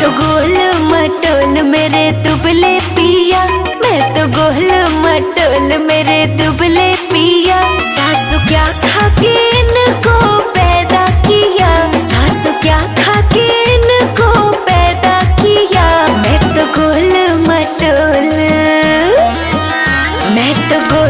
तो गोल मटोल मेरे दुबले पिया, मैं तो गोल मटोल मेरे दुबले पिया। सासू क्या खा के इनको पैदा किया, सासू क्या खा के इनको पैदा किया। मैं तो गोल मटोल, मैं तो गोल